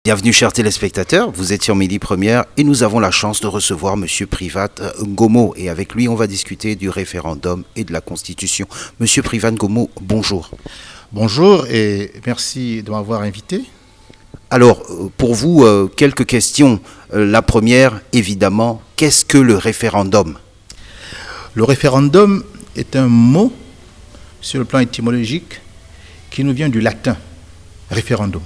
Bienvenue chers téléspectateurs, vous êtes sur Midi Première et nous avons la chance de recevoir Monsieur Privat Ngomo et avec lui on va discuter du référendum et de la Constitution. Monsieur Privat Ngomo, bonjour. Bonjour et merci de m'avoir invité. Alors pour vous, quelques questions. La première, évidemment, qu'est-ce que le référendum ? Le référendum est un mot sur le plan étymologique qui nous vient du latin, référendum.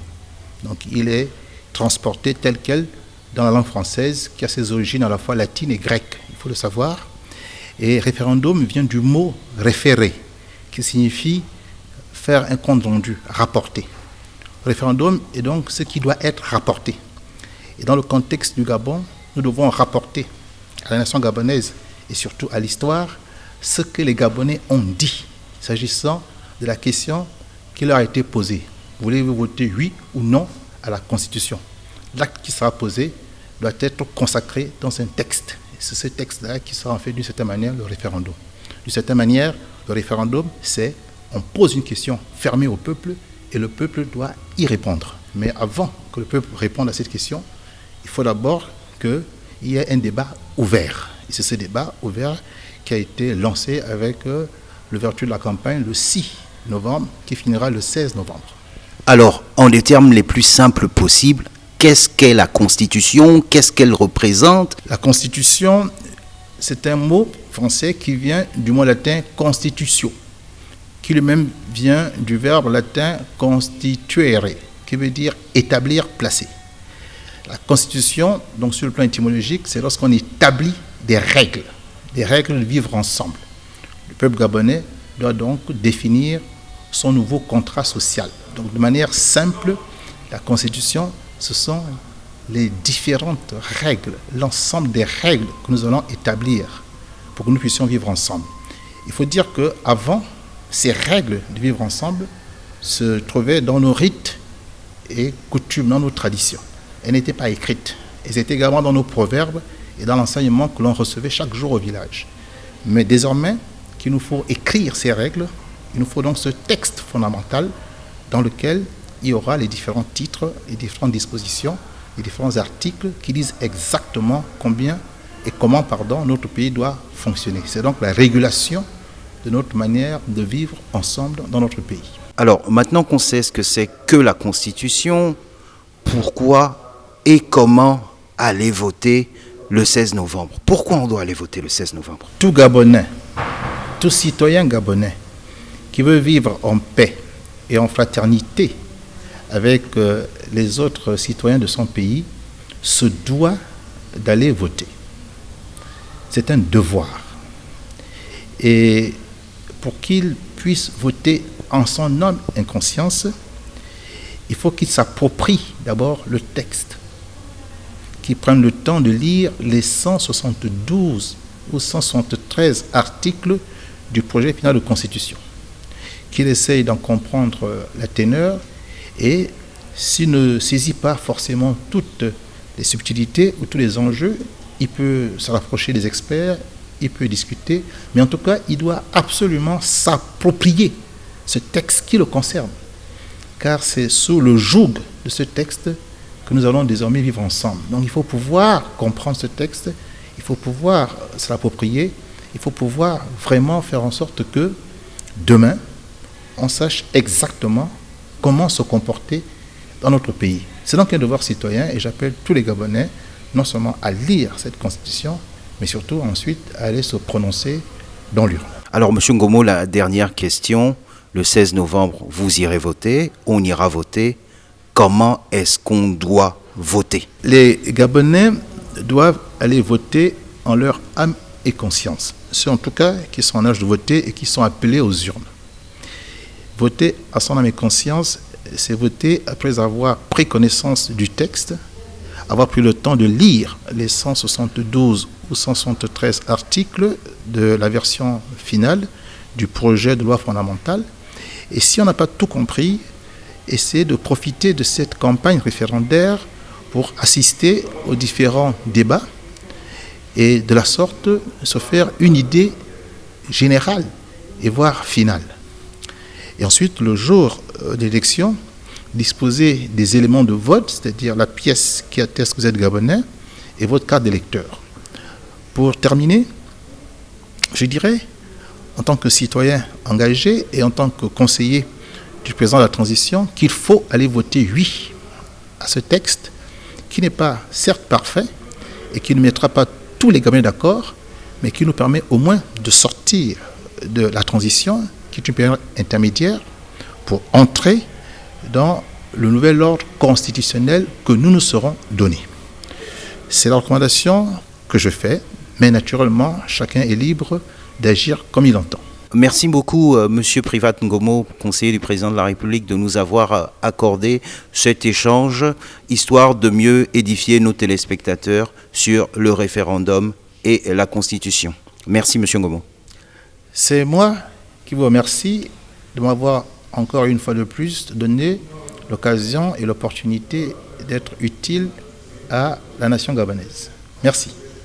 Donc il est transporté tel quel dans la langue française qui a ses origines à la fois latines et grecques, il faut le savoir. Et référendum vient du mot référer, qui signifie faire un compte rendu, rapporter. Référendum est donc ce qui doit être rapporté. Et dans le contexte du Gabon, nous devons rapporter à la nation gabonaise et surtout à l'histoire ce que les Gabonais ont dit s'agissant de la question qui leur a été posée. Voulez-vous voter oui ou non à la Constitution? L'acte qui sera posé doit être consacré dans un texte. Et c'est ce texte-là qui sera en fait d'une certaine manière le référendum. D'une certaine manière, le référendum, c'est on pose une question fermée au peuple et le peuple doit y répondre. Mais avant que le peuple réponde à cette question, il faut d'abord qu'il y ait un débat ouvert. Et c'est ce débat ouvert qui a été lancé avec l'ouverture de la campagne le 6 novembre, qui finira le 16 novembre. Alors, en des termes les plus simples possibles, qu'est-ce qu'est la Constitution? Qu'est-ce qu'elle représente? La Constitution, c'est un mot français qui vient du mot latin constitutio, qui lui-même vient du verbe latin constituere, qui veut dire établir, placer. La Constitution, donc sur le plan étymologique, c'est lorsqu'on établit des règles de vivre ensemble. Le peuple gabonais doit donc définir son nouveau contrat social. Donc de manière simple, la Constitution, ce sont les différentes règles, l'ensemble des règles que nous allons établir pour que nous puissions vivre ensemble. Il faut dire qu'avant, ces règles de vivre ensemble se trouvaient dans nos rites et coutumes, dans nos traditions. Elles n'étaient pas écrites. Elles étaient également dans nos proverbes et dans l'enseignement que l'on recevait chaque jour au village. Mais désormais, qu'il nous faut écrire ces règles, il nous faut donc ce texte fondamental dans lequel il y aura les différents titres, les différentes dispositions, les différents articles qui disent exactement combien et comment notre pays doit fonctionner. C'est donc la régulation de notre manière de vivre ensemble dans notre pays. Alors, maintenant qu'on sait ce que c'est que la Constitution, pourquoi et comment aller voter le 16 novembre? Pourquoi on doit aller voter le 16 novembre? Tout Gabonais, tout citoyen gabonais qui veut vivre en paix et en fraternité avec les autres citoyens de son pays se doit d'aller voter. C'est un devoir. Et pour qu'il puisse voter en son nom et conscience, il faut qu'il s'approprie d'abord le texte, qu'il prenne le temps de lire les 172 ou 173 articles du projet final de Constitution, qu'il essaye d'en comprendre la teneur et s'il ne saisit pas forcément toutes les subtilités ou tous les enjeux, il peut se rapprocher des experts, il peut discuter, mais en tout cas, il doit absolument s'approprier ce texte qui le concerne, car c'est sous le joug de ce texte que nous allons désormais vivre ensemble. Donc il faut pouvoir comprendre ce texte, il faut pouvoir se l'approprier, il faut pouvoir vraiment faire en sorte que demain, on sache exactement comment se comporter dans notre pays. C'est donc un devoir citoyen et j'appelle tous les Gabonais non seulement à lire cette Constitution, mais surtout ensuite à aller se prononcer dans l'urne. Alors, M. Ngomo, la dernière question. Le 16 novembre, vous irez voter, on ira voter. Comment est-ce qu'on doit voter? Les Gabonais doivent aller voter en leur âme et conscience. Ceux en tout cas qui sont en âge de voter et qui sont appelés aux urnes. Voter à son âme et conscience, c'est voter après avoir pris connaissance du texte, avoir pris le temps de lire les 172 ou 173 articles de la version finale du projet de loi fondamentale. Et si on n'a pas tout compris, essayer de profiter de cette campagne référendaire pour assister aux différents débats et de la sorte se faire une idée générale et voire finale. Et ensuite, le jour d'élection, disposer des éléments de vote, c'est-à-dire la pièce qui atteste que vous êtes gabonais et votre carte d'électeur. Pour terminer, je dirais, en tant que citoyen engagé et en tant que conseiller du président de la transition, qu'il faut aller voter oui à ce texte qui n'est pas certes parfait et qui ne mettra pas tous les Gabonais d'accord, mais qui nous permet au moins de sortir de la transition, qui est une période intermédiaire, pour entrer dans le nouvel ordre constitutionnel que nous nous serons donné. C'est la recommandation que je fais, mais naturellement, chacun est libre d'agir comme il entend. Merci beaucoup, Monsieur Privat Ngomo, conseiller du président de la République, de nous avoir accordé cet échange, histoire de mieux édifier nos téléspectateurs sur le référendum et la Constitution. Merci, Monsieur Ngomo. C'est moi qui vous remercie de m'avoir encore une fois de plus donné l'occasion et l'opportunité d'être utile à la nation gabonaise. Merci.